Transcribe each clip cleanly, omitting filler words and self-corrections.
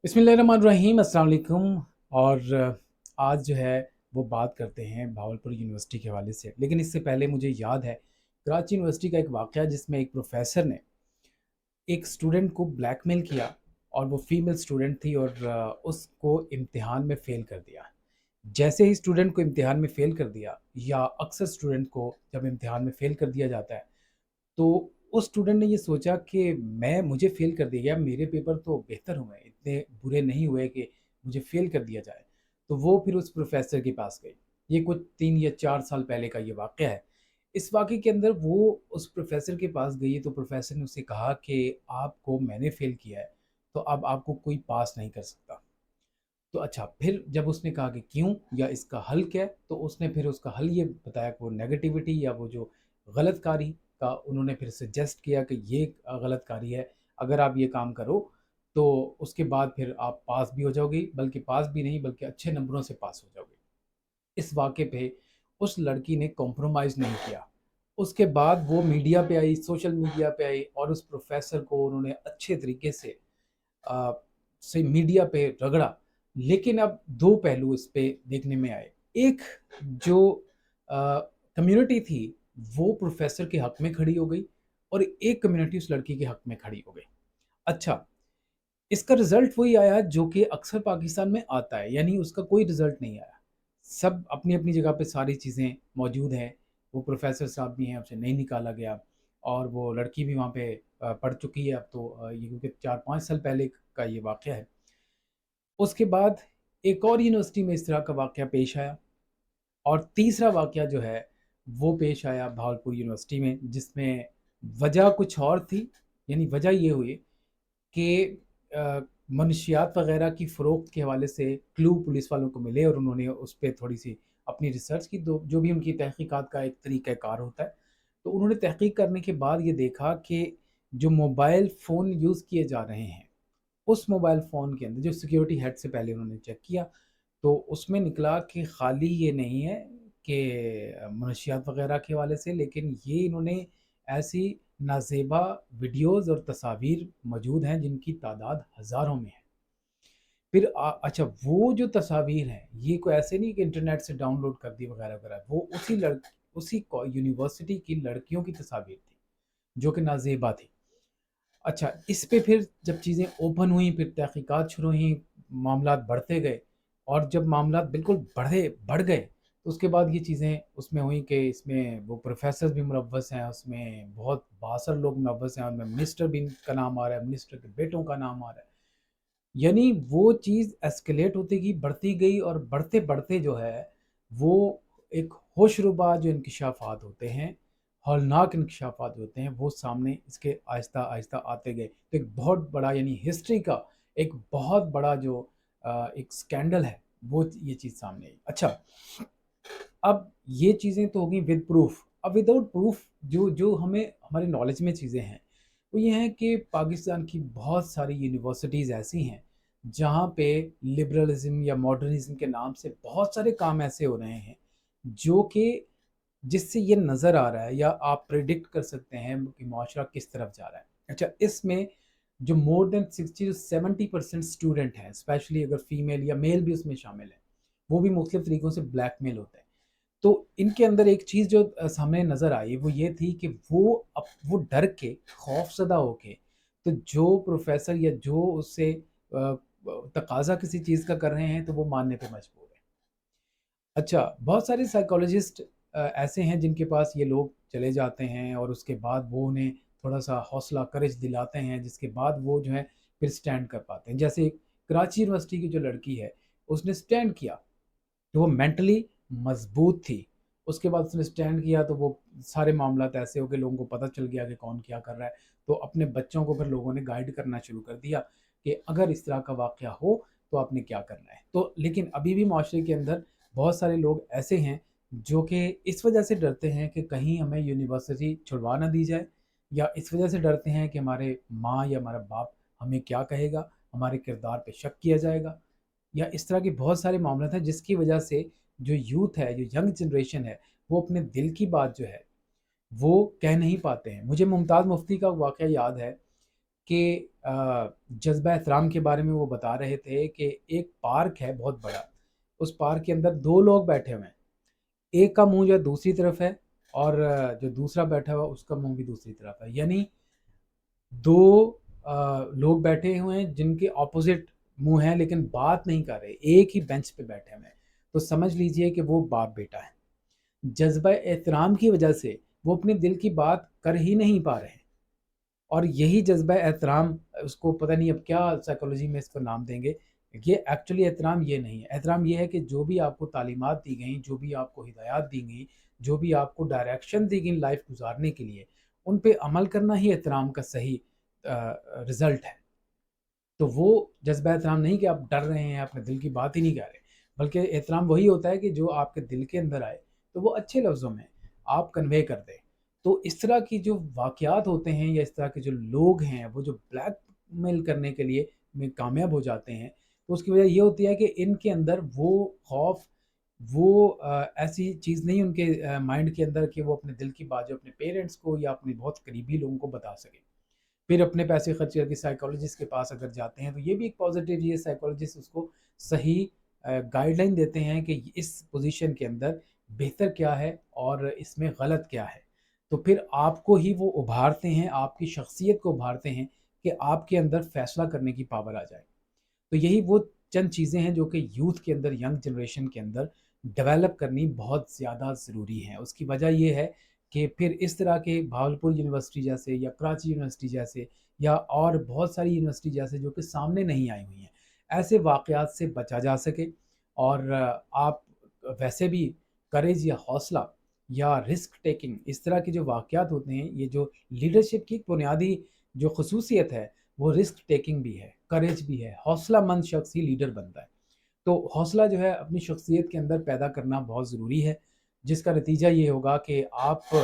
बिस्मिल्लाहिर्रहमानिर्रहीम, अस्सलाम वालेकुम। और आज जो है वो बात करते हैं भावलपुर यूनिवर्सिटी के हवाले से। लेकिन इससे पहले मुझे याद है कराची यूनिवर्सिटी का एक वाक़या जिसमें एक प्रोफेसर ने एक स्टूडेंट को ब्लैकमेल किया और वो फीमेल स्टूडेंट थी और उसको इम्तिहान में फ़ेल कर दिया। जैसे ही स्टूडेंट को इम्तिहान में फ़ेल कर दिया या अक्सर स्टूडेंट को जब इम्तिहान में फ़ेल कर दिया जाता है तो उस स्टूडेंट ने ये सोचा कि मैं मुझे फ़ेल कर दिया गया, मेरे पेपर तो बेहतर हुए, इतने बुरे नहीं हुए कि मुझे फ़ेल कर दिया जाए। तो वो फिर उस प्रोफ़ेसर के पास गई। ये कुछ 3 या 4 साल पहले का ये वाक़या है। इस वाक़ये के अंदर वो उस प्रोफ़ेसर के पास गई तो प्रोफ़ेसर ने उससे कहा कि आपको मैंने फ़ेल किया है, तो अब आपको कोई पास नहीं कर सकता। तो अच्छा, फिर जब उसने कहा कि क्यों या इसका हल क्या है, तो उसने फिर उसका हल ये बताया कि वो नेगेटिविटी या वो जो गलत कारी का उन्होंने फिर सजेस्ट किया कि ये गलत कारी है, अगर आप ये काम करो तो उसके बाद फिर आप पास भी हो जाओगे, बल्कि पास भी नहीं बल्कि अच्छे नंबरों से पास हो जाओगे। इस वाक़ये पे उस लड़की ने कॉम्प्रोमाइज़ नहीं किया। उसके बाद वो मीडिया पे आई, सोशल मीडिया पे आई और उस प्रोफ़ेसर को उन्होंने अच्छे तरीके अ, से मीडिया पे रगड़ा। लेकिन अब 2 पहलू इस पे देखने में आए। एक जो कम्युनिटी थी, वो प्रोफ़ेसर के हक़ में खड़ी हो गई और एक कम्युनिटी उस लड़की के हक़ में खड़ी हो गई। अच्छा, इसका रिज़ल्ट वही आया जो कि अक्सर पाकिस्तान में आता है, यानी उसका कोई रिज़ल्ट नहीं आया। सब अपनी-अपनी जगह पे सारी चीज़ें मौजूद हैं। वो प्रोफ़ेसर साहब भी हैं, उसे नहीं निकाला गया और वो लड़की भी वहाँ पे पढ़ चुकी है अब तो ये क्योंकि 4-5 साल पहले का ये वाक़या है। उसके बाद एक और यूनिवर्सिटी में इस तरह का वाक़या पेश आया और तीसरा वाक़या जो है, वो पेश आया भागलपुर यूनिवर्सिटी में जिसमें वजह कुछ और थी। यानी वजह ये हुई कि मनशियात वग़ैरह की फ़रोख्त के हवाले से क्लू पुलिस वालों को मिले और उन्होंने उस पे थोड़ी-सी अपनी रिसर्च की, दो जो भी उनकी तहक़ीक़ात का एक तरीक़ाकार होता है। तो उन्होंने तहक़ीक़ करने के बाद ये देखा कि जो मोबाइल फ़ोन यूज़ किए जा रहे हैं, उस मोबाइल फ़ोन के अंदर जो सिक्योरिटी हेड से पहले उन्होंने चेक किया, तो उसमें निकला कि खाली ये नहीं है कि मनशियात वग़ैरह के हवाले से, लेकिन ये इन्होंने ऐसी नाज़ेबा वीडियोज़ और तस्वीर मौजूद हैं जिनकी तादाद हज़ारों में है। फिर अच्छा, वो जो तस्वीर हैं, ये कोई ऐसे नहीं कि इंटरनेट से डाउनलोड कर दी वग़ैरह-वग़ैरह, वो उसी को यूनिवर्सिटी की लड़कियों की तस्वीर थी, जो कि नाज़ेबा थी। अच्छा, इस पे फिर जब चीज़ें ओपन हुई, फिर तहकीकात शुरू हुई, मामलात बढ़ते गए और जब मामलात बिल्कुल बढ़ गए, तो उसके बाद ये चीज़ें उसमें हुई कि इसमें वो प्रोफ़ेसर भी मुलव्वस हैं, उसमें बहुत बासर लोग मुलव्वस हैं, उनमें मिनिस्टर भी का नाम आ रहा है, मिनिस्टर के बेटों का नाम आ रहा है। यानी वो चीज़ एस्केलेट होती गई, बढ़ती गई और बढ़ते-बढ़ते जो है, वो एक होशरुबा जो इंकशाफ़ात होते हैं, हौलनाक इंकशाफ़ात होते हैं, वो सामने इसके आहिस्ता-आहिस्ता आते गए। तो एक बहुत बड़ा, यानी हिस्ट्री का एक बहुत बड़ा जो एक स्कैंडल है, वो ये चीज़ सामने आई। अच्छा, अब ये चीज़ें तो हो गई विद प्रूफ़। अब विदाउट प्रूफ़ जो हमें हमारी नॉलेज में चीज़ें हैं, वो ये हैं कि पाकिस्तान की बहुत सारी यूनिवर्सिटीज़ ऐसी हैं, जहाँ पे लिबरलिज़्म या मॉडर्निज़्म के नाम से बहुत सारे काम ऐसे हो रहे हैं, जो कि जिससे ये नज़र आ रहा है या आप प्रेडिक्ट कर सकते हैं कि माशरा किस तरफ जा रहा है। अच्छा, इसमें जो मोर देन 60 टू 70% स्टूडेंट हैं, स्पेशली अगर फीमेल या मेल भी उसमें शामिल हैं, वो भी मुख्तलिफ तरीकों से ब्लैकमेल होते हैं। तो इनके अंदर एक चीज़ जो सामने नज़र आई वो ये थी कि वो डर के, खौफ़ज़दा होके, तो जो प्रोफ़ेसर या जो उससे तकाज़ा किसी चीज़ का कर रहे हैं, तो वो मानने पे मजबूर हैं। अच्छा, बहुत सारे साइकोलॉजिस्ट ऐसे हैं जिनके पास ये लोग चले जाते हैं और उसके बाद वो उन्हें थोड़ा-सा हौसला, करेज दिलाते हैं, जिसके बाद वो जो है फिर स्टैंड कर पाते हैं। जैसे कराची यूनिवर्सिटी की जो लड़की है, उसने स्टैंड किया, तो वो मेंटली मज़बूत थी। उसके बाद उसने स्टैंड किया तो वो सारे मामलात ऐसे हो गए, लोगों को पता चल गया कि कौन क्या कर रहा है। तो अपने बच्चों को फिर लोगों ने गाइड करना शुरू कर दिया कि अगर इस तरह का वाक़या हो, तो आपने क्या करना है। तो लेकिन अभी भी माशरे के अंदर बहुत सारे लोग ऐसे हैं, जो कि इस वजह से डरते हैं कि कहीं हमें यूनिवर्सिटी छुड़वा ना दी जाए, या इस वजह से डरते हैं कि हमारे माँ या हमारा बाप हमें क्या कहेगा, हमारे किरदार पे शक किया जाएगा। या इस तरह के बहुत सारे मामले हैं जिसकी वजह से जो यूथ है, जो यंग जनरेशन है, वो अपने दिल की बात जो है, वो कह नहीं पाते हैं। मुझे मुमताज़ मुफ्ती का वाक़या याद है کہ جذبہ احترام کے بارے میں وہ بتا رہے تھے کہ ایک پارک ہے بہت بڑا، اس پارک کے اندر دو لوگ بیٹھے ہوئے ہیں، ایک کا منہ جو ہے دوسری طرف ہے، اور جو دوسرا بیٹھا ہوا اس کا منہ بھی دوسری طرف ہے، یعنی دو لوگ بیٹھے ہوئے ہیں جن کے اپوزٹ منہ ہیں لیکن بات نہیں کر رہے، ایک ہی بینچ پہ بیٹھے ہوئے ہیں، تو سمجھ لیجئے کہ وہ باپ بیٹا ہے۔ جذبہ احترام کی وجہ سے وہ اپنے دل کی بات کر ہی نہیں پا رہے ہیں، اور یہی جذبہ احترام، اس کو پتہ نہیں اب کیا سائیکالوجی میں اس کو نام دیں گے، یہ ایکچولی احترام یہ نہیں ہے۔ احترام یہ ہے کہ جو بھی آپ کو تعلیمات دی گئیں، جو بھی آپ کو ہدایات دی گئیں، جو بھی آپ کو ڈائریکشن دی گئی لائف گزارنے کے لیے، ان پہ عمل کرنا ہی احترام کا صحیح رزلٹ ہے۔ تو وہ جذبہ احترام نہیں کہ آپ ڈر رہے ہیں، اپنے دل کی بات ہی نہیں کر رہے، بلکہ احترام وہی ہوتا ہے کہ جو آپ کے دل کے اندر آئے تو وہ اچھے لفظوں میں آپ کنوے کر دیں۔ تو اس طرح کی جو واقعات ہوتے ہیں یا اس طرح کے جو لوگ ہیں وہ جو بلیک میل کرنے کے لیے میں کامیاب ہو جاتے ہیں، تو اس کی وجہ یہ ہوتی ہے کہ ان کے اندر وہ خوف، وہ ایسی چیز نہیں ان کے مائنڈ کے اندر کہ وہ اپنے دل کی بات جو اپنے پیرنٹس کو یا اپنے بہت قریبی لوگوں کو بتا سکے، پھر اپنے پیسے خرچ کر کے سائیکالوجسٹ کے پاس اگر جاتے ہیں تو یہ بھی ایک پازیٹیو یہ سائیکالوجسٹ اس کو صحیح گائیڈ لائن دیتے ہیں کہ اس پوزیشن کے اندر بہتر کیا ہے اور اس میں غلط کیا ہے، تو پھر آپ کو ہی وہ ابھارتے ہیں، آپ کی شخصیت کو ابھارتے ہیں کہ آپ کے اندر فیصلہ کرنے کی پاور آ جائے۔ تو یہی وہ چند چیزیں ہیں جو کہ یوتھ کے اندر، ینگ جنریشن کے اندر ڈیولپ کرنی بہت زیادہ ضروری ہیں۔ اس کی وجہ یہ ہے کہ پھر اس طرح کے بھاولپور یونیورسٹی جیسے یا کراچی یونیورسٹی جیسے یا اور بہت ساری یونیورسٹی جیسے جو کہ سامنے نہیں آئی ہوئی ہیں، ایسے واقعات سے بچا جا سکے، اور آپ ویسے بھی کریج یا حوصلہ یا رسک ٹیکنگ، اس طرح کے جو واقعات ہوتے ہیں، یہ جو لیڈرشپ کی بنیادی جو خصوصیت ہے وہ رسک ٹیکنگ بھی ہے، کریج بھی ہے، حوصلہ مند شخص ہی لیڈر بنتا ہے۔ تو حوصلہ جو ہے اپنی شخصیت کے اندر پیدا کرنا بہت ضروری ہے، جس کا نتیجہ یہ ہوگا کہ آپ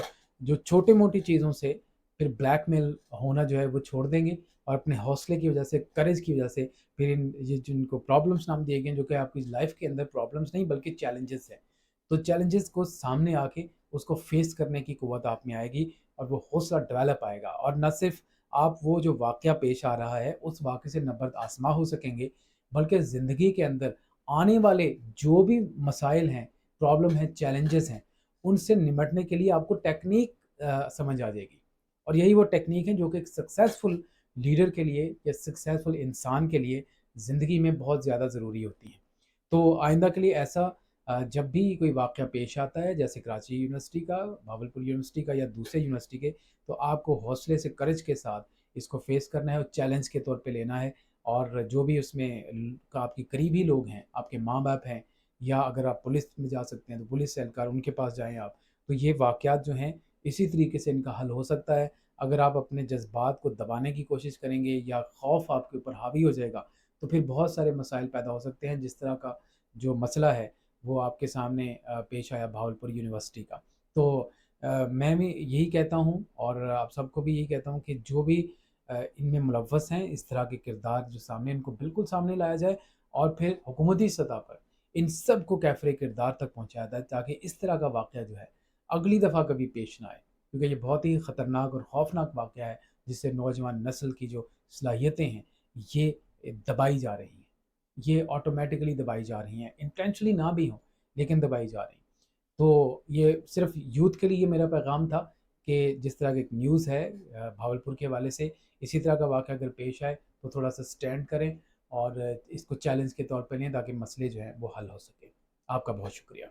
جو چھوٹی موٹی چیزوں سے پھر بلیک میل ہونا جو ہے وہ چھوڑ دیں گے، اور اپنے حوصلے کی وجہ سے، کریج کی وجہ سے پھر یہ جن کو پرابلمس نام دیے گئے جو کہ آپ کی لائف کے اندر پرابلمس نہیں بلکہ چیلنجز ہیں، تو چیلنجز کو سامنے آ کے اس کو فیس کرنے کی قوت آپ میں آئے گی، اور وہ حوصلہ ڈیولپ آئے گا، اور نہ صرف آپ وہ جو واقعہ پیش آ رہا ہے اس واقعے سے نبرد آسما ہو سکیں گے، بلکہ زندگی کے اندر آنے والے جو بھی مسائل ہیں، پرابلم ہیں، چیلنجز ہیں، ان سے نمٹنے کے لیے آپ کو ٹیکنیک سمجھ آ جائے گی، اور یہی وہ ٹیکنیک ہیں جو کہ ایک سکسیزفل لیڈر کے لیے یا سکسیزفل انسان کے لیے زندگی میں بہت زیادہ ضروری ہوتی ہیں۔ تو آئندہ کے لیے ایسا جب بھی کوئی واقعہ پیش آتا ہے، جیسے کراچی یونیورسٹی کا، بھاولپور یونیورسٹی کا یا دوسرے یونیورسٹی کے، تو آپ کو حوصلے سے، کرج کے ساتھ اس کو فیس کرنا ہے اور چیلنج کے طور پہ لینا ہے، اور جو بھی اس میں آپ کے قریبی لوگ ہیں، آپ کے ماں باپ ہیں، یا اگر آپ پولیس میں جا سکتے ہیں تو پولیس اہلکار ان کے پاس جائیں آپ، تو یہ واقعات جو ہیں اسی طریقے سے ان کا حل ہو سکتا ہے۔ اگر آپ اپنے جذبات کو دبانے کی کوشش کریں گے یا خوف آپ کے اوپر حاوی ہو جائے گا تو پھر بہت سارے مسائل پیدا ہو سکتے ہیں، جس طرح کا جو مسئلہ ہے وہ آپ کے سامنے پیش آیا بھاولپور یونیورسٹی کا۔ تو میں بھی یہی کہتا ہوں، اور آپ سب کو بھی یہی کہتا ہوں کہ جو بھی ان میں ملوث ہیں، اس طرح کے کردار جو سامنے، ان کو بالکل سامنے لایا جائے، اور پھر حکومتی سطح پر ان سب کو کیفر کردار تک پہنچایا جائے، تاکہ اس طرح کا واقعہ جو ہے اگلی دفعہ کبھی پیش نہ آئے، کیونکہ یہ بہت ہی خطرناک اور خوفناک واقعہ ہے، جس سے نوجوان نسل کی جو صلاحیتیں ہیں یہ دبائی جا رہی ہیں، یہ آٹومیٹکلی دبائی جا رہی ہیں، انٹینشنلی نہ بھی ہوں لیکن دبائی جا رہی ہیں۔ تو یہ صرف یوتھ کے لیے یہ میرا پیغام تھا کہ جس طرح کی ایک نیوز ہے بھاولپور کے حوالے سے، اسی طرح کا واقعہ اگر پیش آئے تو تھوڑا سا سٹینڈ کریں اور اس کو چیلنج کے طور پہ لیں، تاکہ مسئلے جو ہیں وہ حل ہو سکے۔ آپ کا بہت شکریہ۔